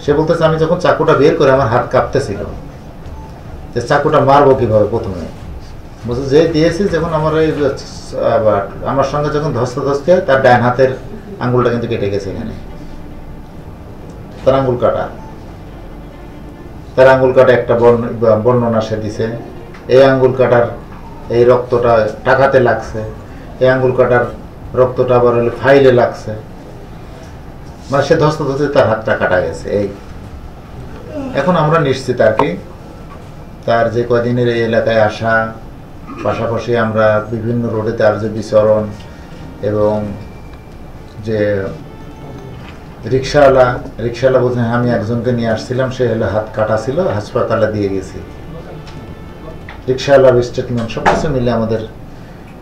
সে বলতেছে আমি যখন চাকুটা বের করে আমার হাত কাঁপতেছিল, যে চাকুটা মারবো কিভাবে প্রথমে। বলছে যে দিয়েছি যখন আমার আমার সঙ্গে যখন ধস্তাধস্তি হয় তার ডান হাতের আঙ্গুলটা কিন্তু কেটে গেছে, এখানে তার আঙ্গুল কাটা, তার আঙ্গুল কাটা একটা বর্ণনা সে দিছে। এই আঙ্গুল কাটার এই রক্তটা টাকাতে লাগছে, এই আঙ্গুল কাটার রক্তটা আবার হলে ফাইলে লাগছে, মানে সে ধস্তাধস্তি তার হাতটা কাটা গেছে। এই এখন আমরা নিশ্চিত আর কি তার যে কয়দিনের এই এলাকায় আসা, পাশাপাশি আমরা বিভিন্ন রোডে তার যে বিচরণ, এবং যে রিক্সাওয়ালা বলছেন আমি একজনকে নিয়ে আসছিলাম, সে হলো হাত কাটা ছিল, হাসপাতালে দিয়ে গেছি। রিক্সাওয়ালার স্টেটমেন্ট সব কিছু মিলে আমাদের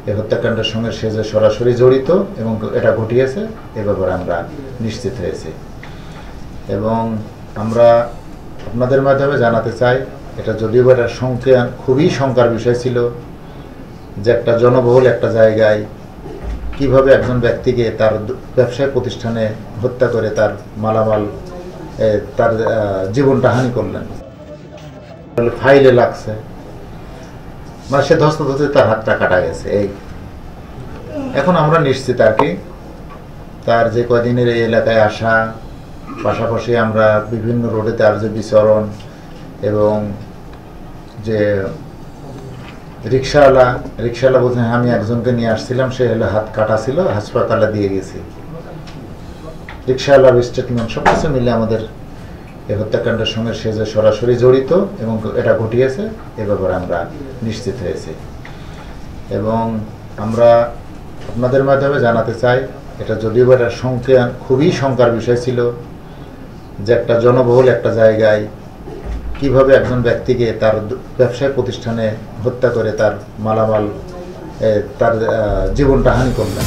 এই হত্যাকাণ্ডের সঙ্গে সে যে সরাসরি জড়িত এবং এটা ঘটিয়েছে এ ব্যাপারে আমরা নিশ্চিত হয়েছি। এবং আমরা আপনাদের মাধ্যমে জানাতে চাই, এটা যদিও এটা খুবই শঙ্কার বিষয় ছিল যে একটা জনবহুল একটা জায়গায় কিভাবে একজন ব্যক্তিকে তার ব্যবসায় প্রতিষ্ঠানে হত্যা করে তার মালামাল তার জীবনটা হানি করলেন, ফাইলে লাগছে, মানে সে ধস্তাধস্তি তার হাতটা কাটা গেছে। এই এখন আমরা নিশ্চিত আর কি তার যে কয়দিনের এই এলাকায় আসা, পাশাপাশি আমরা বিভিন্ন রোডে তার যে বিচরণ, এবং যে রিক্সাওয়ালা বলছেন আমি একজনকে নিয়ে আসছিলাম, সে হলো হাত কাটা ছিল, হাসপাতালে দিয়ে গেছি। রিক্সাওয়ালার স্টেটমেন্ট সব কিছু মিলে আমাদের এই হত্যাকাণ্ডের সঙ্গে সে যে সরাসরি জড়িত এবং এটা ঘটিয়েছে এ ব্যাপারে আমরা নিশ্চিত হয়েছি। এবং আমরা আপনাদের মাধ্যমে জানাতে চাই, এটা যদিও এটা খুবই শঙ্কার বিষয় ছিল যে একটা জনবহুল একটা জায়গায় কিভাবে একজন ব্যক্তিকে তার ব্যবসায় প্রতিষ্ঠানে হত্যা করে তার মালামাল তার জীবনটা হানি করলেন।